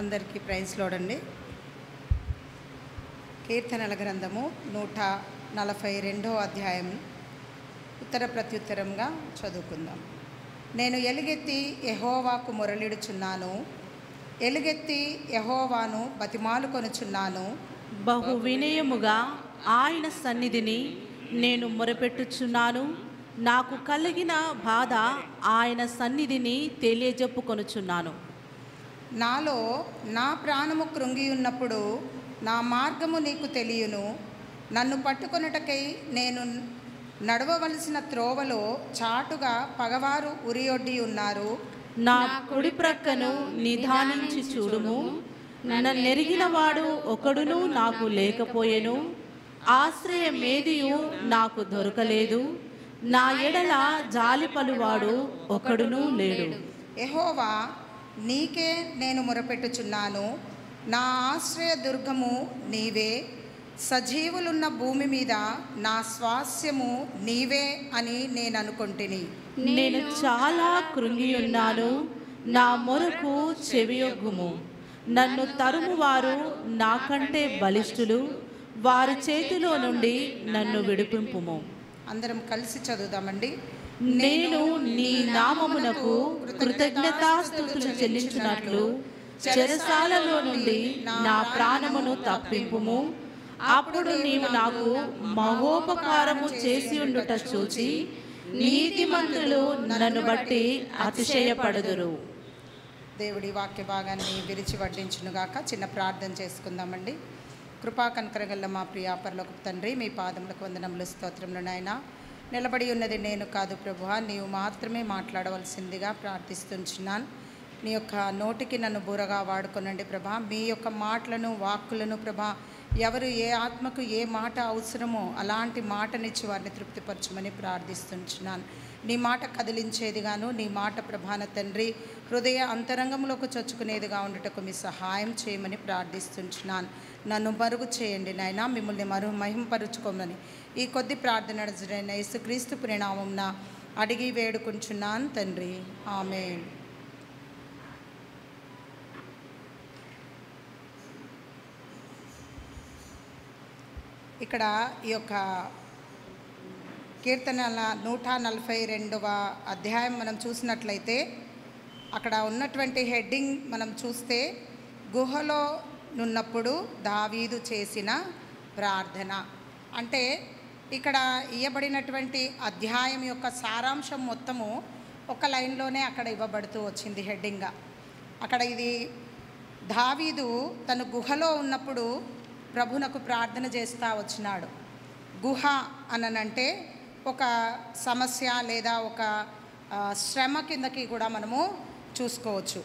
అందరికీ ప్రైజ్ లోడండి. కీర్తనల గ్రంథము 142వ అధ్యాయం ఉత్తర ప్రత్యుత్తరంగా చదువుకుందాం. నేను ఎలుగెత్తి యెహోవాకు మొరలిడుచున్నాను, ఎలుగెత్తి యెహోవాను బతిమాలుకొనుచున్నాను. బహు వినయముగా ఆయన సన్నిధిని నేను మొరపెట్టుచున్నాను. నాకు కలిగిన బాధ ఆయన సన్నిధిని తెలియజెప్పుకొనుచున్నాను. నాలో నా ప్రాణము కృంగి ఉన్నప్పుడు నా మార్గము నీకు తెలియను. నన్ను పట్టుకొనుటకై నేను నడవవలసిన త్రోవలో చాటుగా పగవారు ఉరియొడ్డి ఉన్నారు. నా కుడి ప్రక్కను నిదానించి చూడుము. నన్నెరిగిన వాడు ఒకడును నాకు లేకపోయెను. ఆశ్రయమేదియు నాకు దొరకలేదు. నా ఎడల జాలిపలువాడు ఒకడును లేడు. యెహోవా, నీకే నేను మొరపెట్టుచున్నాను. నా ఆశ్రయ దుర్గము నీవే. సజీవులున్న భూమి మీద నా స్వాస్యము నీవే అని నేను అనుకొంటిని. నేను చాలా కృంగి ఉన్నాను. నా మొరకు చెవియొగ్గుము. నన్ను తరుమువారు నాకంటే బలిష్ఠులు. వారి చేతిలో నుండి నన్ను విడిపింపుము. అందరం కలిసి చదువుదామండి. నేను నీ నామమునకు కృతజ్ఞతాస్తుతులు చెల్లించున్నట్లు చెరసాలలో నుండి నా ప్రాణమును తప్పింపుము. అప్పుడు నీవు నాకు మహోపకారము చేసి ఉండుట చూచి నీతిమంతులు నన్ను బట్టి అతిశయపడుదురు. దేవుడి వాక్య భాగాన్ని విరిచి వడ్డించునుగాక. చిన్న ప్రార్థన చేసుకుందామండి. కృపా కనకరగల్ల మా ప్రియ పరలోకపు తండ్రి, మీ పాదములకు వందనములు, స్తోత్రములు. నాయనా, నిలబడి ఉన్నది నేను కాదు ప్రభువా, నీవు మాత్రమే మాట్లాడవలసిందిగా ప్రార్థిస్తున్నాను. నీ యొక్క నోటికి నన్ను బూరగా వాడుకొనండి ప్రభా. మీ యొక్క మాటలను, వాక్కులను ప్రభా, ఎవరు ఏ ఆత్మకు ఏ మాట అవసరమో అలాంటి మాటనిచ్చి వారిని తృప్తిపరచమని ప్రార్థిస్తున్నాను. నీ మాట కదిలించేదిగాను, నీ మాట ప్రభాన తండ్రి హృదయ అంతరంగంలోకి చొచ్చుకునేదిగా ఉండుటకు మీ సహాయం చేయమని ప్రార్థిస్తున్నాను. నన్ను మరుగు చేయండి నాయనా, మిమ్మల్ని మహింపరుచుకోమని ఈ కొద్ది ప్రార్థన యేసుక్రీస్తు పరినామమున అడిగి వేడుకుంటున్నాను తండ్రి, ఆమేన్. ఇక్కడ ఈ యొక్క కీర్తనల 142వ అధ్యాయం మనం చూసినట్లయితే అక్కడ ఉన్నటువంటి హెడ్డింగ్ మనం చూస్తే గుహలో నున్నప్పుడు దావీదు చేసిన ప్రార్థన. అంటే ఇక్కడ ఇవ్వబడినటువంటి అధ్యాయం యొక్క సారాంశం మొత్తము ఒక లైన్లోనే అక్కడ ఇవ్వబడుతూ వచ్చింది హెడ్డింగ్గా. అక్కడ ఇది దావీదు తను గుహలో ఉన్నప్పుడు ప్రభునకు ప్రార్థన చేస్తూ వచ్చినాడు. గుహ అనంటే ఒక సమస్య లేదా ఒక శ్రమ కిందకి కూడా మనము చూసుకోవచ్చు.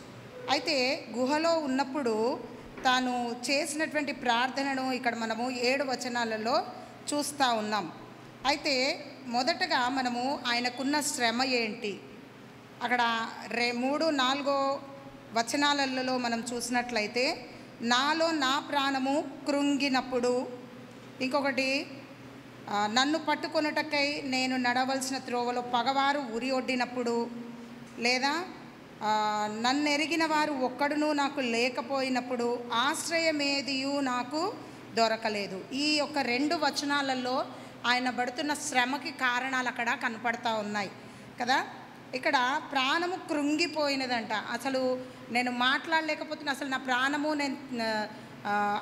అయితే గుహలో ఉన్నప్పుడు తాను చేసినటువంటి ప్రార్థనను ఇక్కడ మనము 7 వచనాలలో చూస్తూ ఉన్నాం. అయితే మొదటగా మనము ఆయనకున్న శ్రమ ఏంటి, అక్కడ 3, 4 వచనాలలో మనం చూసినట్లయితే నాలో నా ప్రాణము కృంగినప్పుడు, ఇంకొకటి నన్ను పట్టుకొనుటకై నేను నడవలసిన త్రోవలో పగవారు ఉరి ఒడ్డినప్పుడు, లేదా నన్ను ఎరిగిన వారు ఒక్కడును నాకు లేకపోయినప్పుడు, ఆశ్రయమేదియు నాకు దొరకలేదు. ఈ యొక్క 2 వచనాలలో ఆయన పడుతున్న శ్రమకి కారణాలు అక్కడ కనపడతా ఉన్నాయి కదా. ఇక్కడ ప్రాణము కృంగిపోయినదంట. అసలు నేను మాట్లాడలేకపోతున్నా, అసలు నా ప్రాణము నేను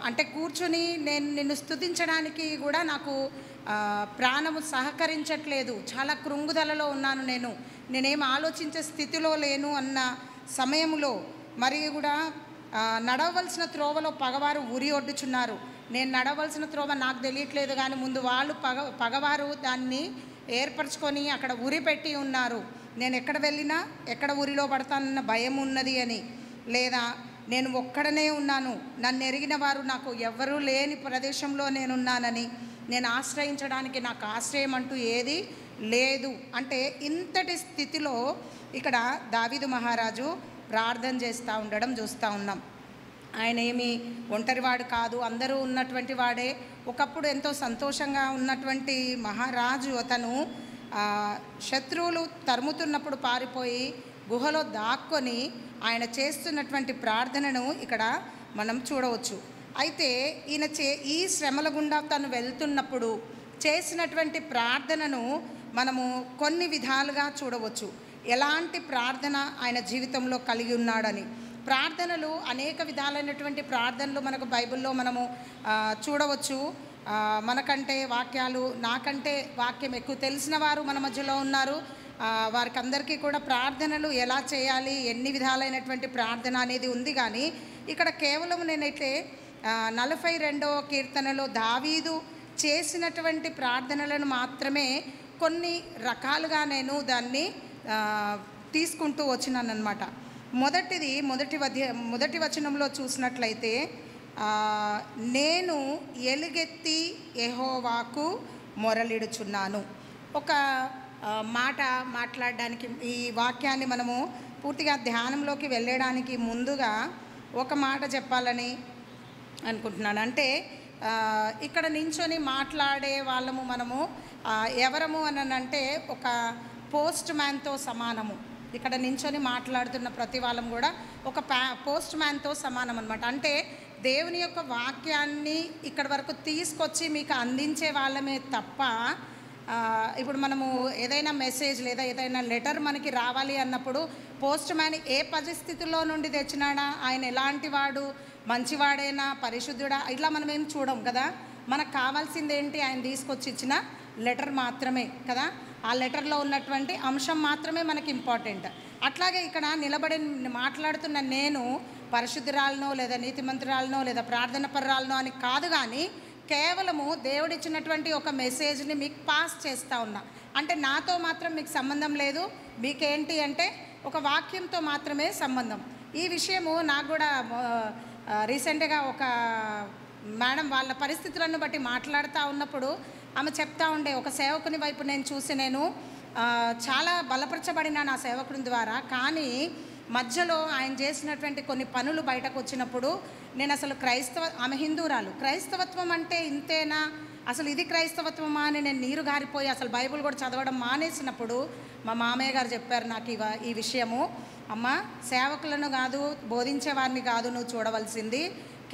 అంటే కూర్చొని నేను నిన్ను స్తుతించడానికి కూడా నాకు ప్రాణము సహకరించట్లేదు. చాలా కృంగుదలలో ఉన్నాను, నేనేం ఆలోచించే స్థితిలో లేను అన్న సమయంలో మరి కూడా నడవలసిన త్రోవలో పగవారు ఉరి ఒడ్డుచున్నారు. నేను నడవలసిన త్రోవ నాకు తెలియట్లేదు, కానీ ముందు వాళ్ళు పగవారు దాన్ని ఏర్పరచుకొని అక్కడ ఉరి పెట్టి ఉన్నారు. నేను ఎక్కడ వెళ్ళినా ఎక్కడ ఉరిలో పడతానన్న భయం ఉన్నది అని, లేదా నేను ఒక్కడనే ఉన్నాను, నన్ను ఎరిగిన వారు నాకు ఎవ్వరూ లేని ప్రదేశంలో నేనున్నానని, నేను ఆశ్రయించడానికి నాకు ఆశ్రయం అంటూ ఏది లేదు అంటే ఇంతటి స్థితిలో ఇక్కడ దావీదు మహారాజు ప్రార్థన చేస్తూ ఉండడం చూస్తూ ఉన్నాం. ఆయన ఏమి ఒంటరివాడు కాదు, అందరూ ఉన్నటువంటి వాడే. ఒకప్పుడు ఎంతో సంతోషంగా ఉన్నటువంటి మహారాజు అతను శత్రువులు తరుముతున్నప్పుడు పారిపోయి గుహలో దాక్కొని ఆయన చేస్తున్నటువంటి ప్రార్థనను ఇక్కడ మనం చూడవచ్చు. అయితే ఈయన ఈ శ్రమల గుండా తను వెళ్తున్నప్పుడు చేసినటువంటి ప్రార్థనను మనము కొన్ని విధాలుగా చూడవచ్చు. ఎలాంటి ప్రార్థన ఆయన జీవితంలో కలిగి ఉన్నాడని. ప్రార్థనలు అనేక విధాలైనటువంటి ప్రార్థనలు మనకు బైబిల్లో మనము చూడవచ్చు. మనకంటే వాక్యాలు, నాకంటే వాక్యం ఎక్కువ తెలిసిన వారు మన మధ్యలో ఉన్నారు. వారికి అందరికీ కూడా ప్రార్థనలు ఎలా చేయాలి, ఎన్ని విధాలైనటువంటి ప్రార్థన అనేది ఉంది. కానీ ఇక్కడ కేవలం నేనైతే 42వ కీర్తనలో దావీదు చేసినటువంటి ప్రార్థనలను మాత్రమే కొన్ని రకాలుగా నేను దాన్ని తీసుకుంటూ వచ్చినానమాట. మొదటి వచనంలో చూసినట్లయితే, నేను ఎలుగెత్తి యెహోవాకు మొరలిడుచున్నాను. ఒక మాట మాట్లాడడానికి, ఈ వాక్యాన్ని మనము పూర్తిగా ధ్యానంలోకి వెళ్ళడానికి ముందుగా ఒక మాట చెప్పాలని అనుకుంటున్నాను. అంటే ఇక్కడ నించొని మాట్లాడే వాళ్ళము మనము ఎవరము అని అంటే ఒక పోస్ట్ మ్యాన్తో సమానము. ఇక్కడ నించొని మాట్లాడుతున్న ప్రతి వాళ్ళం కూడా ఒక పోస్ట్ మ్యాన్తో సమానం అనమాట. అంటే దేవుని యొక్క వాక్యాన్ని ఇక్కడి వరకు తీసుకొచ్చి మీకు అందించే వాళ్ళమే తప్ప, ఇప్పుడు మనము ఏదైనా మెసేజ్ లేదా ఏదైనా లెటర్ మనకి రావాలి అన్నప్పుడు పోస్ట్ మ్యాన్ ఏ పరిస్థితుల్లో నుండి తెచ్చినాడా, ఆయన ఎలాంటి వాడు, మంచివాడైనా, పరిశుద్ధుడా, ఇట్లా మనం ఏం చూడం కదా. మనకు కావాల్సింది ఏంటి, ఆయన తీసుకొచ్చి ఇచ్చిన లెటర్ మాత్రమే కదా. ఆ లెటర్లో ఉన్నటువంటి అంశం మాత్రమే మనకి ఇంపార్టెంట్. అట్లాగే ఇక్కడ నిలబడి మాట్లాడుతున్న నేను పరిశుద్ధురాలనో లేదా నీతిమంతురాలనో లేదా ప్రార్థన పర్రాలనో అని కాదు, కానీ కేవలము దేవుడిచ్చినటువంటి ఒక మెసేజ్ని మీకు పాస్ చేస్తూ ఉన్నా. అంటే నాతో మాత్రం మీకు సంబంధం లేదు, మీకేంటి అంటే ఒక వాక్యంతో మాత్రమే సంబంధం. ఈ విషయము నాకు కూడా రీసెంట్గా ఒక మేడం వాళ్ళ పరిస్థితులను బట్టి మాట్లాడుతూ ఉన్నప్పుడు ఆమె చెప్తా ఉండే, ఒక సేవకుని వైపు నేను చూసి నేను చాలా బలపరచబడిన నా సేవకుని ద్వారా, కానీ మధ్యలో ఆయన చేసినటువంటి కొన్ని పనులు బయటకు వచ్చినప్పుడు నేను అసలు ఆమె హిందూరాలు, క్రైస్తవత్వం అంటే ఇంతేనా, అసలు ఇది క్రైస్తవత్వమా అని నేను నీరు గారిపోయి అసలు బైబిల్ కూడా చదవడం మానేసినప్పుడు మా మామయ్య గారు చెప్పారు నాకు ఈ విషయము, అమ్మ సేవకులను కాదు, బోధించే వారిని కాదు నువ్వు చూడవలసింది,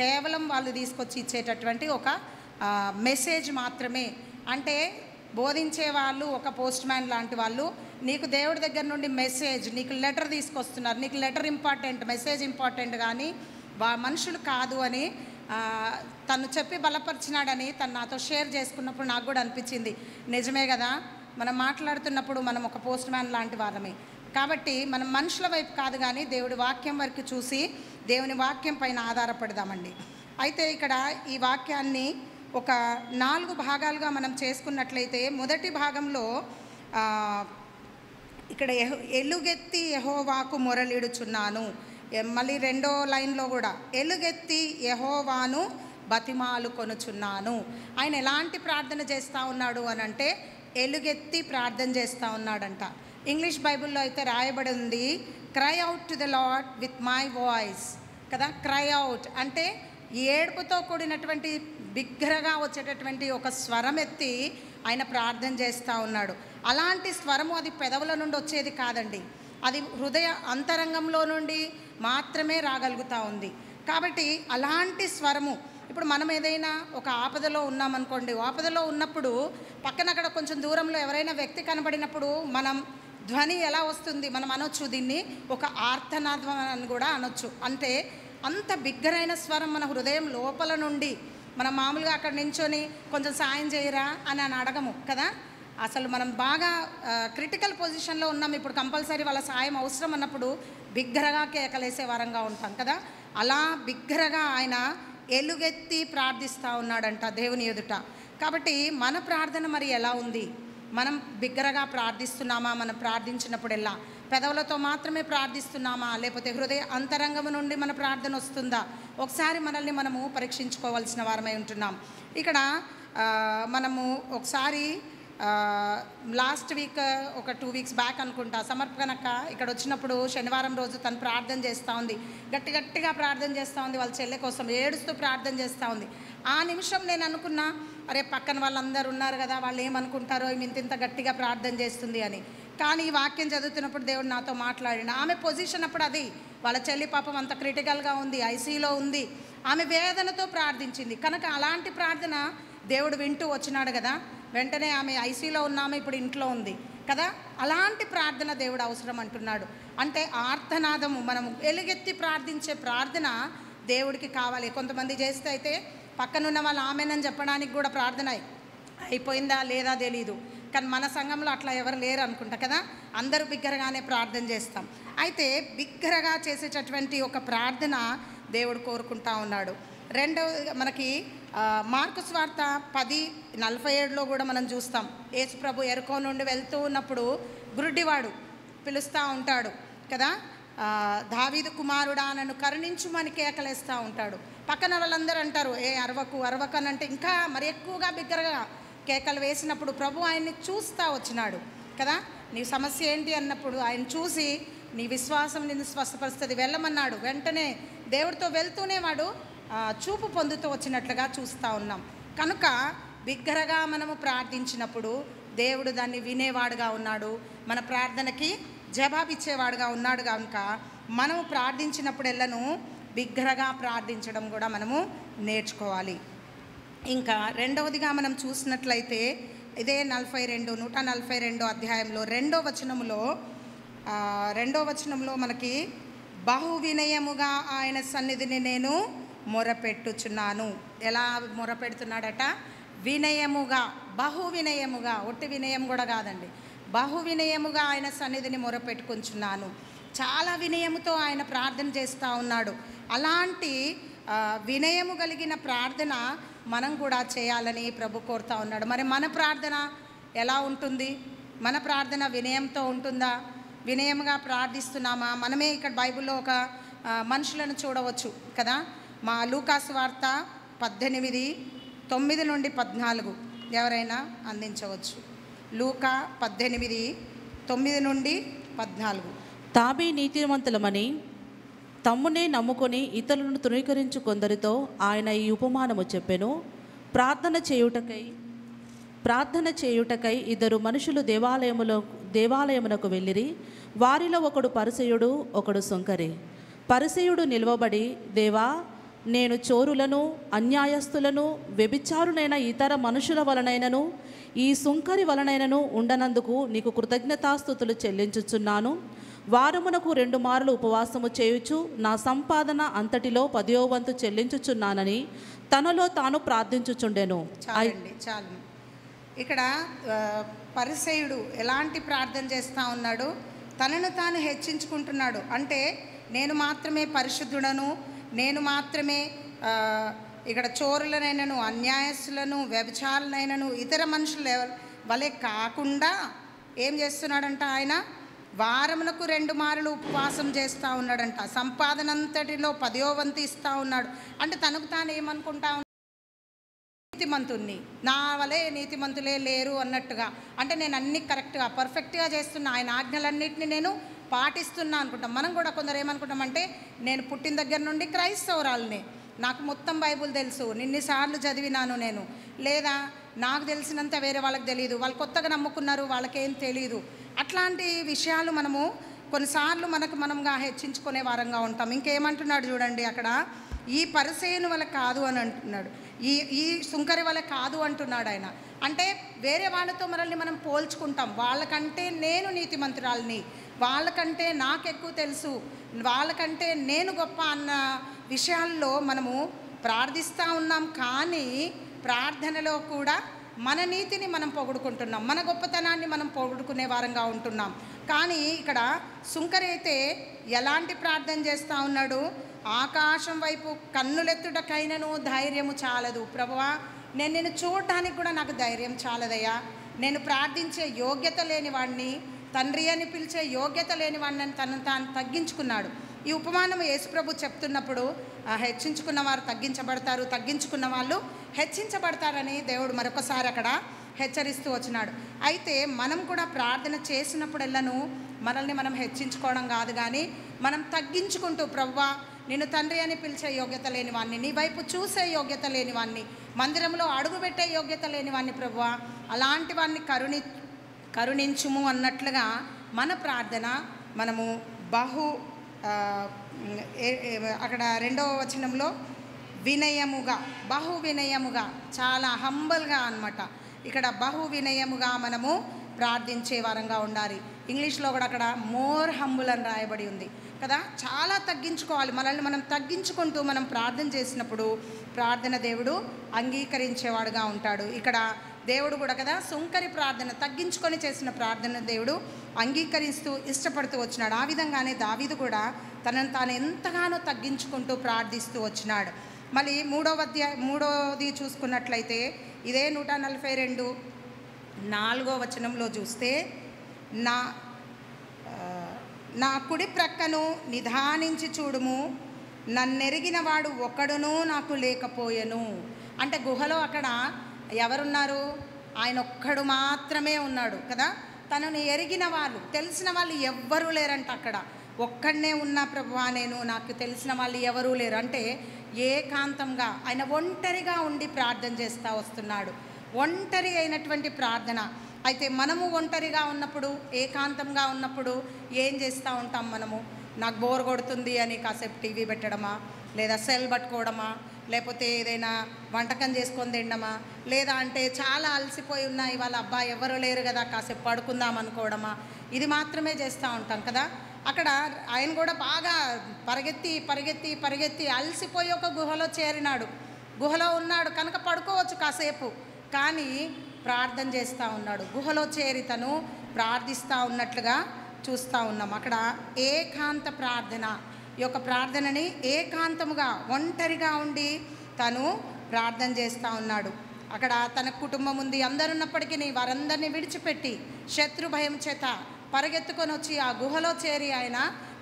కేవలం వాళ్ళు తీసుకొచ్చి ఇచ్చేటటువంటి ఒక మెసేజ్ మాత్రమే. అంటే బోధించే వాళ్ళు ఒక పోస్ట్ మ్యాన్ లాంటి వాళ్ళు, నీకు దేవుడి దగ్గర నుండి మెసేజ్, నీకు లెటర్ తీసుకొస్తున్నారు, నీకు లెటర్ ఇంపార్టెంట్, మెసేజ్ ఇంపార్టెంట్, కానీ మనుషులు కాదు అని తను చెప్పి బలపరిచినాడని తను నాతో షేర్ చేసుకున్నప్పుడు నాకు కూడా అనిపించింది, నిజమే కదా, మనం మాట్లాడుతున్నప్పుడు మనం ఒక పోస్ట్ మ్యాన్ లాంటి వారమే. కాబట్టి మనం మనుషుల వైపు కాదు కానీ దేవుడి వాక్యం వరకు చూసి దేవుని వాక్యం పైన ఆధారపడదామండి. అయితే ఇక్కడ ఈ వాక్యాన్ని ఒక 4 భాగాలుగా మనం చేసుకున్నట్లయితే, మొదటి భాగంలో ఇక్కడ ఎలుగెత్తి యెహోవాకు మొరలిడుచున్నాను, మళ్ళీ రెండో లైన్లో కూడా ఎలుగెత్తి యెహోవాను బతిమాలు కొనుచున్నాను. ఆయన ఎలాంటి ప్రార్థన చేస్తూ ఉన్నాడు అని అంటే ఎలుగెత్తి ప్రార్థన చేస్తూ ఉన్నాడంట. ఇంగ్లీష్ బైబిల్లో అయితే రాయబడి ఉంది, cry out to the lord with my voice కదా. క్రై అవుట్ అంటే ఏడుపుతో కూడినటువంటి బిగ్గరగా వచ్చేటటువంటి ఒక స్వరం ఎత్తి ఆయన ప్రార్థన చేస్తూ ఉన్నాడు. అలాంటి స్వరము అది పెదవుల నుండి వచ్చేది కాదండి, అది హృదయ అంతరంగంలో నుండి మాత్రమే రాగలుగుతూ ఉంది. కాబట్టి అలాంటి స్వరము, ఇప్పుడు మనం ఏదైనా ఒక ఆపదలో ఉన్నామనుకోండి, ఆపదలో ఉన్నప్పుడు పక్కన అక్కడ కొంచెం దూరంలో ఎవరైనా వ్యక్తి కనబడినప్పుడు మనం ధ్వని ఎలా వస్తుంది, మనం అనొచ్చు దీన్ని ఒక ఆర్తనాదం అని కూడా అనొచ్చు. అంటే అంత బిగ్గరైన స్వరం మన హృదయం లోపల నుండి, మనం మామూలుగా అక్కడ నించొని కొంచెం సాయం చేయరా అని అడగము కదా. అసలు మనం బాగా క్రిటికల్ పొజిషన్లో ఉన్నాం, ఇప్పుడు కంపల్సరీ వాళ్ళ సాయం అవసరం అన్నప్పుడు బిగ్గరగా కేకలేసే వారంగా ఉంటాం కదా. అలా బిగ్గరగా ఆయన ఎలుగెత్తి ప్రార్థిస్తూ ఉన్నాడంట దేవుని ఎదుట. కాబట్టి మన ప్రార్థన మరి ఎలా ఉంది, మనం బిగ్గరగా ప్రార్థిస్తున్నామా, మనం ప్రార్థించినప్పుడెల్లా పెదవులతో మాత్రమే ప్రార్థిస్తున్నామా, లేకపోతే హృదయ అంతరంగము నుండి మన ప్రార్థన వస్తుందా, ఒకసారి మనల్ని మనము పరీక్షించుకోవాల్సిన వారమై ఉంటున్నాం. ఇక్కడ మనము ఒకసారి లాస్ట్ వీక్ ఒక 2 వీక్స్ బ్యాక్ అనుకుంటా, సమర్పణక్క ఇక్కడ వచ్చినప్పుడు శనివారం రోజు తను ప్రార్థన చేస్తూ ఉంది, గట్టిగా ప్రార్థన చేస్తూ ఉంది, వాళ్ళ చెల్లె కోసం ఏడుస్తూ ప్రార్థన చేస్తూ ఉంది. ఆ నిమిషం నేను అనుకున్నా, అరే పక్కన వాళ్ళందరూ ఉన్నారు కదా, వాళ్ళు ఏమనుకుంటారో ఇంత గట్టిగా ప్రార్థన చేస్తుంది అని. కానీ ఈ వాక్యం చదువుతున్నప్పుడు దేవుడు నాతో మాట్లాడిన, ఆమె పొజిషన్ అప్పుడు అది వాళ్ళ చెల్లి పాపం అంత క్రిటికల్గా ఉంది, ఐసీలో ఉంది. ఆమె వేదనతో ప్రార్థించింది కనుక అలాంటి ప్రార్థన దేవుడు వింటూ వచ్చినాడు కదా. వెంటనే ఆమె ఐసీలో ఉన్నామె ఇప్పుడు ఇంట్లో ఉంది కదా. అలాంటి ప్రార్థన దేవుడు అవసరం అంటున్నాడు. అంటే ఆర్తనాదము, మనము ఎలుగెత్తి ప్రార్థించే ప్రార్థన దేవుడికి కావాలి. కొంతమంది చేస్తే అయితే పక్కనున్న వాళ్ళు ఆమెనని చెప్పడానికి కూడా ప్రార్థన అయిపోయిందా లేదా తెలీదు. కానీ మన సంఘంలో అట్లా ఎవరు లేరు అనుకుంటా కదా. అందరూ బిగ్గరగానే ప్రార్థన చేస్తాం. అయితే బిగ్గరగా చేసేటటువంటి ఒక ప్రార్థన దేవుడు కోరుకుంటా ఉన్నాడు. రెండవ మనకి మార్కు సువార్త 10:47లో కూడా మనం చూస్తాం. యేసు ప్రభు ఎరుకో నుండి వెళ్తూ ఉన్నప్పుడు గురుడివాడు పిలుస్తూ ఉంటాడు కదా. దావీదు కుమారుడా నన్ను కరుణించుమని కేకలేస్తూ ఉంటాడు. పక్కన వాళ్ళందరూ అంటారు, ఏ అరవకు అరవకు అని అంటే ఇంకా మరి ఎక్కువగా బిగ్గరగా కేకలు వేసినప్పుడు ప్రభు ఆయన్ని చూస్తూ వచ్చినాడు కదా. నీ సమస్య ఏంటి అన్నప్పుడు ఆయన చూసి నీ విశ్వాసం నిన్ను స్వస్థపరుస్తుంది, వెళ్ళమన్నాడు. వెంటనే దేవుడితో వెళ్తూనే వాడు చూపు పొందుతూ వచ్చినట్లుగా చూస్తూ ఉన్నాం. కనుక బిగ్గరగా మనము ప్రార్థించినప్పుడు దేవుడు దాన్ని వినేవాడుగా ఉన్నాడు, మన ప్రార్థనకి జవాబిచ్చేవాడుగా ఉన్నాడు. కనుక మనము ప్రార్థించినప్పుడెల్లను బిగ్గరగా ప్రార్థించడం కూడా మనము నేర్చుకోవాలి. ఇంకా రెండవదిగా మనం చూసినట్లయితే ఇదే 142 అధ్యాయంలో రెండో వచనంలో మనకి బహు వినయముగా ఆయన సన్నిధిని నేను మొరపెట్టుచున్నాను. ఎలా మొరపెడుతున్నాడట? వినయముగా, బహు వినయముగా. ఒట్టి వినయం కూడా కాదండి, బహు వినయముగా ఆయన సన్నిధిని మొరపెట్టుకుంటున్నాను. చాలా వినయముతో ఆయన ప్రార్థన చేస్తూ ఉన్నాడు. అలాంటి వినయము కలిగిన ప్రార్థన మనం కూడా చేయాలని ప్రభు కోరుతూ ఉన్నాడు. మరి మన ప్రార్థన ఎలా ఉంటుంది? మన ప్రార్థన వినయంతో ఉంటుందా? వినయముగా ప్రార్థిస్తున్నామా? మనమే ఇక్కడ బైబిల్లో ఒక మనుషులను చూడవచ్చు కదా. మా లూకాసు వార్త 18:9-14 ఎవరైనా అందించవచ్చు. లూకా 18:9-14. తాబీ నీతిమంతులమని తమ్మునే నమ్ముకొని ఇతరులను తృణీకరించు కొందరితో ఆయన ఈ ఉపమానము చెప్పెను. ప్రార్థన చేయుటకై ఇద్దరు మనుషులు దేవాలయమునకు వెళ్ళిరి. వారిలో ఒకడు పరిసయుడు, ఒకడు సుంకరి. పరిసయుడు నిలవబడి, దేవా, నేను చోరులను, అన్యాయస్తులను, వ్యభిచారునైన ఇతర మనుషుల వలనైనను ఈ సుంకరి వలనైనను ఉండనందుకు నీకు కృతజ్ఞతాస్తుతులు చెల్లించుచున్నాను. వారమునకు 2 మార్లు ఉపవాసము చేయుచు నా సంపాదన అంతటిలో 10వ వంతు చెల్లించుచున్నానని తనలో తాను ప్రార్థించుచుండెను. చాలు. ఇక్కడ పరిసయుడు ఎలాంటి ప్రార్థన చేస్తూ ఉన్నాడు? తనను తాను హెచ్చించుకుంటున్నాడు. అంటే నేను మాత్రమే పరిశుద్ధుడను, నేను మాత్రమే ఇక్కడ చోరులనైనను, అన్యాయస్తులను, వ్యభిచారులనైనను, ఇతర మనుషుల వలె కాకుండా ఏం చేస్తున్నాడంట? ఆయన వారమునకు 2 మార్లు ఉపవాసం చేస్తూ ఉన్నాడంట. సంపాదన అంతటిలో 10వ వంతు ఇస్తూ ఉన్నాడు. అంటే తనకు తాను ఏమనుకుంటా ఉన్నాడు? నీతిమంతుణ్ణి, నా వలే నీతిమంతులే లేరు అన్నట్టుగా. అంటే నేను అన్ని కరెక్ట్గా పర్ఫెక్ట్గా చేస్తున్నా, ఆయన ఆజ్ఞలన్నింటినీ నేను పాటిస్తున్నా అనుకుంటాం. మనం కూడా కొందరు ఏమనుకుంటామంటే, నేను పుట్టిన దగ్గర నుండి క్రైస్తవురాలని, నాకు మొత్తం బైబుల్ తెలుసు, నిన్నిసార్లు చదివినాను నేను, లేదా నాకు తెలిసినంత వేరే వాళ్ళకి తెలియదు, వాళ్ళు కొత్తగా నమ్ముకున్నారు, వాళ్ళకేం తెలియదు. అట్లాంటి విషయాలు మనము కొన్నిసార్లు మనంగా హెచ్చించుకునే వారంగా ఉంటాం. ఇంకేమంటున్నాడు చూడండి అక్కడ, ఈ పరిసేను వల్ల కాదు అని అంటున్నాడు, ఈ సుంకరి వల్ల కాదు అంటున్నాడు ఆయన. అంటే వేరే వాళ్ళతో మనల్ని మనం పోల్చుకుంటాం. వాళ్ళకంటే నేను నీతిమంతురాలిని, వాళ్ళకంటే నాకు ఎక్కువ తెలుసు, వాళ్ళకంటే నేను గొప్ప అన్న విషయాల్లో మనము ప్రార్థిస్తూ ఉన్నాం. కానీ ప్రార్థనలో కూడా మన నీతిని మనం పొగుడుకుంటున్నాం, మన గొప్పతనాన్ని మనం పొగుడుకునే వారంగా ఉంటున్నాం. కానీ ఇక్కడ సుంకరి అయితే ఎలాంటి ప్రార్థన చేస్తూ ఉన్నాడు? ఆకాశం వైపు కన్నులెత్తుటకైనను ధైర్యము చాలదు ప్రభువా, నేను నిన్ను చూడటానికి కూడా నాకు ధైర్యం చాలదయ్యా, నేను ప్రార్థించే యోగ్యత లేని వాడిని, తండ్రి అని పిలిచే యోగ్యత లేని వాడిని తనను తాను తగ్గించుకున్నాడు. ఈ ఉపమానం యేసుప్రభు చెప్తున్నప్పుడు హెచ్చించుకున్న వారు తగ్గించబడతారు, తగ్గించుకున్న వాళ్ళు హెచ్చించబడతారని దేవుడు మరొకసారి అక్కడ హెచ్చరిస్తూ వచ్చినాడు. అయితే మనం కూడా ప్రార్థన చేసినప్పుడెల్లను మనల్ని మనం హెచ్చించుకోవడం కాదు, కానీ మనం తగ్గించుకుంటూ, ప్రభువా నిన్ను తండ్రి అని పిలిచే యోగ్యత లేని వాడిని, నీ వైపు చూసే యోగ్యత లేని వాడిని, మందిరంలో అడుగుపెట్టే యోగ్యత లేని వాడిని ప్రభువా, అలాంటి వాడిని కరుణించుము అన్నట్లుగా మన ప్రార్థన మనము బహు అక్కడ 2వ వచనంలో వినయముగా, బహు వినయముగా, చాలా హంబల్గా అన్నమాట. ఇక్కడ బహు వినయముగా మనము ప్రార్థించే వారంగా ఉండాలి. ఇంగ్లీష్లో కూడా అక్కడ మోర్ హంబుల్ అని రాయబడి ఉంది కదా. చాలా తగ్గించుకోవాలి, మనల్ని మనం తగ్గించుకుంటూ మనం ప్రార్థన చేసినప్పుడు ప్రార్థన దేవుడు అంగీకరించేవాడుగా ఉంటాడు. ఇక్కడ దేవుడు కూడా కదా సుంకరి ప్రార్థన, తగ్గించుకొని చేసిన ప్రార్థన దేవుడు అంగీకరిస్తూ ఇష్టపడుతూ వచ్చినాడు. ఆ విధంగానే దావీదు కూడా తనను తాను ఎంతగానో తగ్గించుకుంటూ ప్రార్థిస్తూ వచ్చినాడు. మళ్ళీ 3వది చూసుకున్నట్లయితే ఇదే 142 4వ వచనంలో చూస్తే, నా కుడి ప్రక్కను నిదానించి చూడుము, నన్నెరిగిన వాడు ఒక్కడునూ నాకు లేకపోయెను. అంటే గుహలో అక్కడ ఎవరున్నారు? ఆయన ఒక్కడు మాత్రమే ఉన్నాడు కదా. తనను ఎరిగిన వాళ్ళు, తెలిసిన వాళ్ళు ఎవ్వరూ లేరంట. అక్కడ ఒక్కడనే ఉన్న ప్రభువా నేను, నాకు తెలిసిన వాళ్ళు ఎవరూ లేరు అంటే ఏకాంతంగా ఆయన ఒంటరిగా ఉండి ప్రార్థన చేస్తూ వస్తున్నాడు. ఒంటరి అయినటువంటి ప్రార్థన. అయితే మనము ఒంటరిగా ఉన్నప్పుడు, ఏకాంతంగా ఉన్నప్పుడు ఏం చేస్తూ ఉంటాం? మనము నాకు బోర్ కొడుతుంది అని కాసేపు టీవీ పెట్టడమా, లేదా సెల్ పట్టుకోవడమా, లేకపోతే ఏదైనా వంటకం చేసుకొని తినడమా, లేదా అంటే చాలా అలసిపోయి ఉన్నా ఇవాళ అబ్బా ఎవరు లేరు కదా కాసేపు పడుకుందాం అనుకోవడమా, ఇది మాత్రమే చేస్తూ ఉంటాం కదా. అక్కడ ఆయన కూడా బాగా పరిగెత్తి అలసిపోయి ఒక గుహలో చేరినాడు. గుహలో ఉన్నాడు కనుక పడుకోవచ్చు కాసేపు, కానీ ప్రార్థన చేస్తూ ఉన్నాడు. గుహలో చేరి తను ప్రార్థిస్తూ ఉన్నట్లుగా చూస్తూ ఉన్నాం. అక్కడ ఏకాంత ప్రార్థన, ఈ యొక్క ప్రార్థనని ఏకాంతముగా ఒంటరిగా ఉండి తను ప్రార్థన చేస్తూ ఉన్నాడు. అక్కడ తన కుటుంబం ఉంది, అందరున్నప్పటికీ వారందరినీ విడిచిపెట్టి శత్రు భయం చేత పరిగెత్తుకొని వచ్చి ఆ గుహలో చేరి ఆయన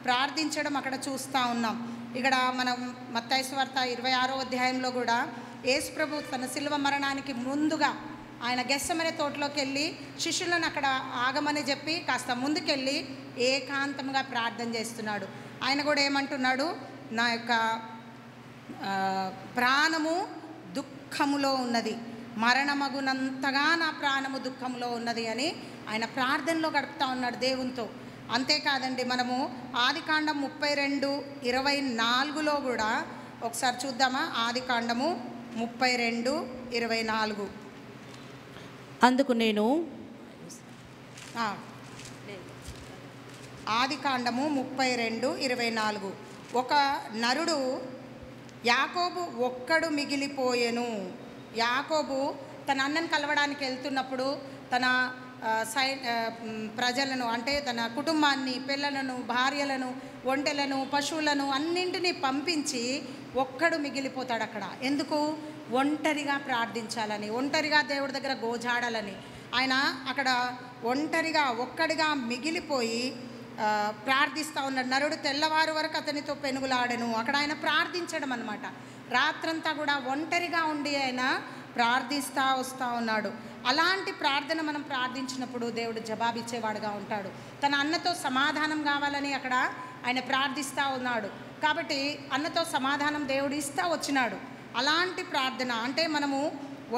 ప్రార్థించడం అక్కడ చూస్తూ ఉన్నాం. ఇక్కడ మనం మత్తయి సువార్త 26వ అధ్యాయంలో కూడా యేసు ప్రభు తన శిలువ మరణానికి ముందుగా ఆయన గెత్సెమనే తోటలోకి వెళ్ళి శిష్యులను అక్కడ ఆగమని చెప్పి కాస్త ముందుకెళ్ళి ఏకాంతంగా ప్రార్థన చేస్తున్నాడు. ఆయన కూడా ఏమంటున్నాడు? నా యొక్క ప్రాణము దుఃఖములో ఉన్నది, మరణమగునంతగా నా ప్రాణము దుఃఖంలో ఉన్నది అని ఆయన ప్రార్థనలో గడుపుతూ ఉన్నాడు దేవునితో. అంతేకాదండి, మనము ఆదికాండం 32:24లో కూడా ఒకసారి చూద్దామా? ఆదికాండము 32:24. అందుకు నేను ఆదికాండము 32:24 ఒక నరుడు యాకోబు ఒక్కడు మిగిలిపోయెను. యాకోబు తన అన్నను కలవడానికి వెళ్తున్నప్పుడు తన ప్రజలను అంటే తన కుటుంబాన్ని, పిల్లలను, భార్యలను, ఒంటెలను, పశువులను అన్నింటినీ పంపించి ఒక్కడు మిగిలిపోతాడు అక్కడ. ఎందుకు? ఒంటరిగా ప్రార్థించాలని, ఒంటరిగా దేవుడి దగ్గర గోజాడాలని. ఆయన అక్కడ ఒంటరిగా ఒక్కడిగా మిగిలిపోయి ప్రార్థిస్తూ ఉన్నాడు. నరుడు తెల్లవారు వరకు అతనితో పెనుగులాడెను. అక్కడ ఆయన ప్రార్థించడం అన్నమాట. రాత్రంతా కూడా ఒంటరిగా ఉండి ఆయన ప్రార్థిస్తూ వస్తూ ఉన్నాడు. అలాంటి ప్రార్థన మనం ప్రార్థించినప్పుడు దేవుడు జవాబిచ్చేవాడుగా ఉంటాడు. తన అన్నతో సమాధానం కావాలని అక్కడ ఆయన ప్రార్థిస్తూ ఉన్నాడు. కాబట్టి అన్నతో సమాధానం దేవుడు ఇస్తూ వచ్చినాడు. అలాంటి ప్రార్థన అంటే మనము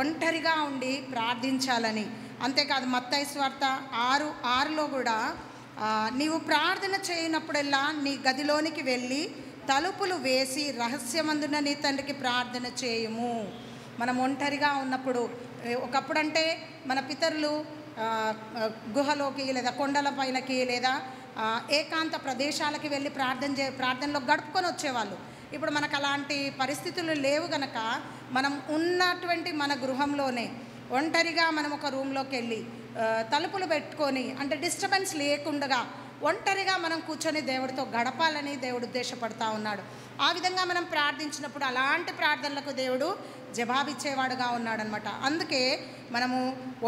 ఒంటరిగా ఉండి ప్రార్థించాలని. అంతేకాదు మత్తయి సువార్త 6:6లో కూడా నీవు ప్రార్థన చేయనప్పుడల్లా నీ గదిలోనికి వెళ్ళి తలుపులు వేసి రహస్యమందున నీ తండ్రికి ప్రార్థన చేయము. మనం ఒంటరిగా ఉన్నప్పుడు, ఒకప్పుడంటే మన పితరులు గుహలోకి లేదా కొండల పైనకి లేదా ఏకాంత ప్రదేశాలకి వెళ్ళి ప్రార్థనలో గడుపుకొని వచ్చేవాళ్ళు. ఇప్పుడు మనకు అలాంటి పరిస్థితులు లేవు కనుక మనం ఉన్నటువంటి మన గృహంలోనే ఒంటరిగా మనం ఒక రూమ్లోకి వెళ్ళి తలుపులు పెట్టుకొని, అంటే డిస్టర్బెన్స్ లేకుండా ఒంటరిగా మనం కూర్చొని దేవుడితో గడపాలని దేవుడు ఉద్దేశపడతా ఉన్నాడు. ఆ విధంగా మనం ప్రార్థించినప్పుడు అలాంటి ప్రార్థనలకు దేవుడు జవాబిచ్చేవాడుగా ఉన్నాడనమాట. అందుకే మనము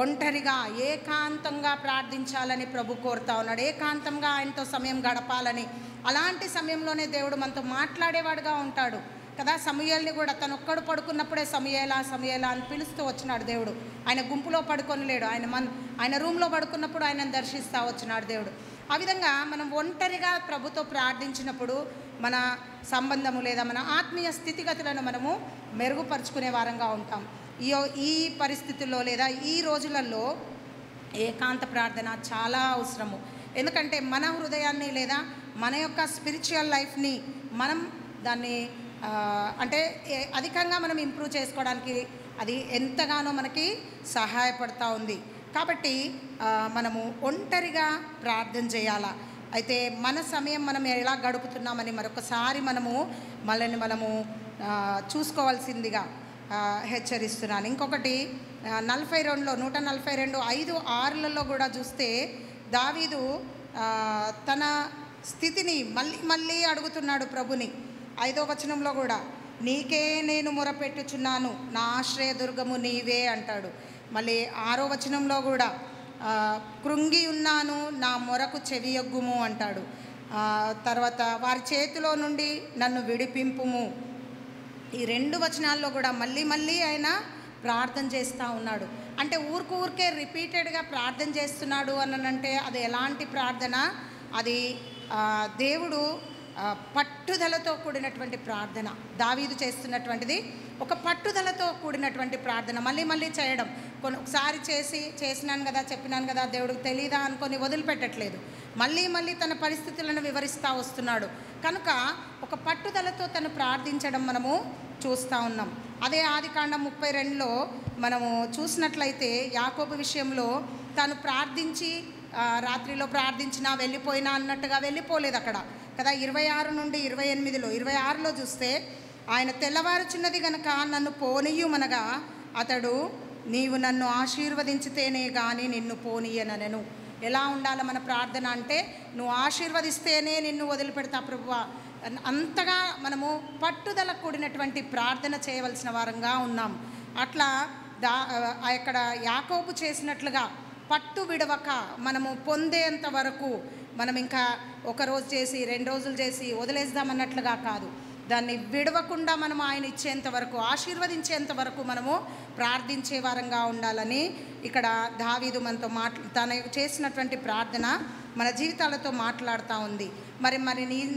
ఒంటరిగా ఏకాంతంగా ప్రార్థించాలని ప్రభు కోరుతా ఉన్నాడు. ఏకాంతంగా ఆయనతో సమయం గడపాలని. అలాంటి సమయంలోనే దేవుడు మనతో మాట్లాడేవాడుగా ఉంటాడు కదా. సమూయేలుని కూడా తను ఒక్కడు పడుకున్నప్పుడే సమూయేలా సమూయేలా అని పిలుస్తూ వచ్చినాడు దేవుడు. ఆయన గుంపులో పడుకొని లేడు, ఆయన రూమ్లో పడుకున్నప్పుడు ఆయనను దర్శిస్తూ వచ్చినాడు దేవుడు. ఆ విధంగా మనం ఒంటరిగా ప్రభుతో ప్రార్థించినప్పుడు మన సంబంధము లేదా మన ఆత్మీయ స్థితిగతులను మనము మెరుగుపరుచుకునే వారంగా ఉంటాం. ఈ పరిస్థితుల్లో లేదా ఈ రోజులలో ఏకాంత ప్రార్థన చాలా అవసరము. ఎందుకంటే మన హృదయాన్ని లేదా మన యొక్క స్పిరిచువల్ లైఫ్ని మనం దాన్ని అంటే అధికంగా మనం ఇంప్రూవ్ చేసుకోవడానికి అది ఎంతగానో మనకి సహాయపడుతూ ఉంది. కాబట్టి మనము ఒంటరిగా ప్రార్థన చేయాలా. అయితే మన సమయం మనం ఎలా గడుపుతున్నామని మరొకసారి మనము చూసుకోవాల్సిందిగా హెచ్చరిస్తున్నాను. ఇంకొకటి 42లో 142 5-6లలో కూడా చూస్తే దావీదు తన స్థితిని మళ్ళీ అడుగుతున్నాడు ప్రభుని. 5వ వచనంలో కూడా నీకే నేను మొరపెట్టుచున్నాను, నా ఆశ్రయదుర్గము నీవే అంటాడు. మళ్ళీ 6వ వచనంలో కూడా కృంగి ఉన్నాను, నా మొరకు చెవియొగ్గుము అంటాడు. తర్వాత వారి చేతిలో నుండి నన్ను విడిపింపుము. ఈ 2 వచనాల్లో కూడా మళ్ళీ ఆయన ప్రార్థన చేస్తూ ఉన్నాడు. అంటే ఊరికే రిపీటెడ్గా ప్రార్థన చేస్తున్నాడు అనంటే అది ఎలాంటి ప్రార్థన? అది దేవుడు పట్టుదలతో కూడినటువంటి ప్రార్థన. దావీదు చేస్తున్నటువంటిది ఒక పట్టుదలతో కూడినటువంటి ప్రార్థన. మళ్ళీ చేయడం. ఒకసారి చేసినాను కదా, చెప్పినాను కదా, దేవుడికి తెలీదా అనుకొని వదిలిపెట్టట్లేదు. మళ్ళీ తన పరిస్థితులను వివరిస్తూ వస్తున్నాడు. కనుక ఒక పట్టుదలతో తను ప్రార్థించడం మనము చూస్తూ ఉన్నాం. అదే ఆదికాండం 32లో మనము చూసినట్లయితే యాకోబు విషయంలో తను ప్రార్థించి రాత్రిలో ప్రార్థించినా వెళ్ళిపోయినా అన్నట్టుగా వెళ్ళిపోలేదు అక్కడ కదా. 26 నుండి 28లో 26లో చూస్తే ఆయన తెల్లవారుచున్నది గనక నన్ను పోనీయుమనగా అతడు నీవు నన్ను ఆశీర్వదించితేనే కానీ నిన్ను పోనీయనను. ఎలా ఉండాలి మన ప్రార్థన అంటే నువ్వు ఆశీర్వదిస్తేనే నిన్ను వదిలిపెడతా ప్రభువా. అంతగా మనము పట్టుదల కూడినటువంటి ప్రార్థన చేయవలసిన వారంగా ఉన్నాం. అట్లా అక్కడ యాకోబు చేసినట్లుగా పట్టు విడవక మనము పొందేంత వరకు మనం ఇంకా ఒకరోజు చేసి 2 రోజులు చేసి వదిలేద్దామన్నట్లుగా కాదు, దాన్ని విడవకుండా మనం ఆయన ఇచ్చేంత వరకు, ఆశీర్వదించేంత వరకు మనము ప్రార్థించే వారంగా ఉండాలని ఇక్కడ దావీదు మనతో తను చేసినటువంటి ప్రార్థన మన జీవితాలతో మాట్లాడుతూ ఉంది. మరి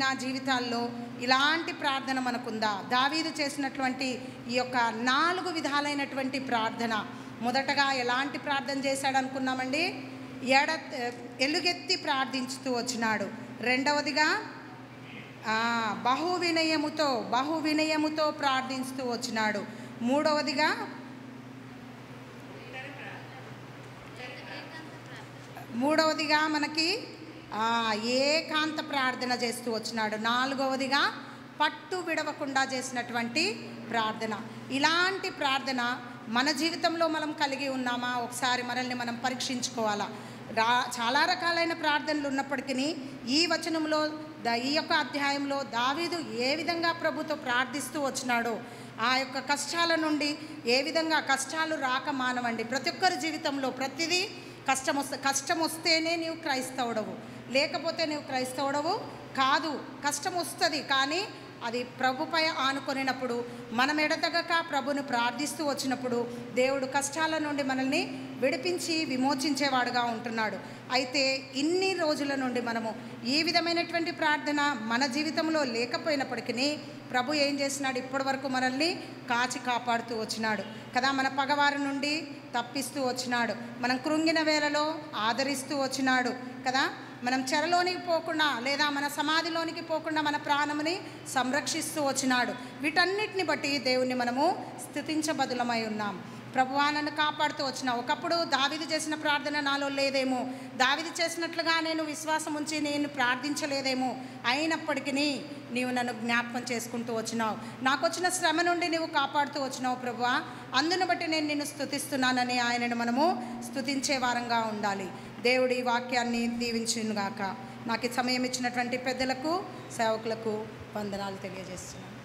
నా జీవితాల్లో ఇలాంటి ప్రార్థన మనకుందా? దావీదు చేసినటువంటి ఈ యొక్క 4 విధాలైనటువంటి ప్రార్థన. మొదటగా ఎలాంటి ప్రార్థన చేశాడు అనుకున్నామండి? ఎలుగెత్తి ప్రార్థించుతూ వచ్చినాడు. రెండవదిగా బహు వినయముతో ప్రార్థిస్తూ వచ్చినాడు. మూడవదిగా మనకి ఏకాంత ప్రార్థన చేస్తూ వచ్చినాడు. 4వదిగా పట్టు విడవకుండా చేసినటువంటి ప్రార్థన. ఇలాంటి ప్రార్థన మన జీవితంలో మనం కలిగి ఉన్నామా? ఒకసారి మనల్ని మనం పరీక్షించుకోవాలా. చాలా రకాలైన ప్రార్థనలు ఉన్నప్పటికీ ఈ వచనంలో ఈ యొక్క అధ్యాయంలో దావీదు ఏ విధంగా ప్రభుతో ప్రార్థిస్తూ వచ్చినాడో, ఆ యొక్క కష్టాల నుండి ఏ విధంగా, కష్టాలు రాక మానవండి. ప్రతి ఒక్కరి జీవితంలో ప్రతిదీ కష్టం వస్తేనే నీవు క్రైస్తవుడవు, లేకపోతే నీవు క్రైస్తవుడవు కాదు. కష్టం వస్తుంది, కానీ అది ప్రభుపై ఆనుకొనినప్పుడు, మనం ఎడతెగక ప్రభుని ప్రార్థిస్తూ వచ్చినప్పుడు దేవుడు కష్టాల నుండి మనల్ని విడిపించి విమోచించేవాడుగా ఉంటున్నాడు. అయితే ఇన్ని రోజుల నుండి మనము ఈ విధమైనటువంటి ప్రార్థన మన జీవితంలో లేకపోయినప్పటికీ ప్రభు ఏం చేసినాడు? ఇప్పటి వరకు మనల్ని కాపాడుతూ వచ్చినాడు కదా. మన పగవారి నుండి తప్పిస్తూ వచ్చినాడు. మనం కృంగిన వేళలో ఆదరిస్తూ వచ్చినాడు కదా. మనం చెరలోనికి పోకుండా లేదా మన సమాధిలోనికి పోకుండా మన ప్రాణముని సంరక్షిస్తూ వచ్చినాడు. వీటన్నిటిని బట్టి దేవుణ్ణి మనము స్తుతించబదులమై ఉన్నాం. ప్రభువా నన్ను కాపాడుతూ వచ్చిన. ఒకప్పుడు దావీదు చేసిన ప్రార్థన నాలో లేదేమో, దావీదు చేసినట్లుగా నేను విశ్వాసం ఉంచి నేను ప్రార్థించలేదేమో, అయినప్పటికీ నీవు నన్ను జ్ఞాపకం చేసుకుంటూ వచ్చినావు. నాకు వచ్చిన శ్రమ నుండి నీవు కాపాడుతూ వచ్చినావు ప్రభువా, అందును బట్టి నేను నిన్ను స్తుతిస్తున్నానని ఆయనను మనము స్తుతించే వారంగా ఉండాలి. దేవుడి వాక్యాన్ని దీవించునుగాక. నాకు సమయం ఇచ్చినటువంటి పెద్దలకు, సేవకులకు వందనాలు తెలియజేస్తున్నాను.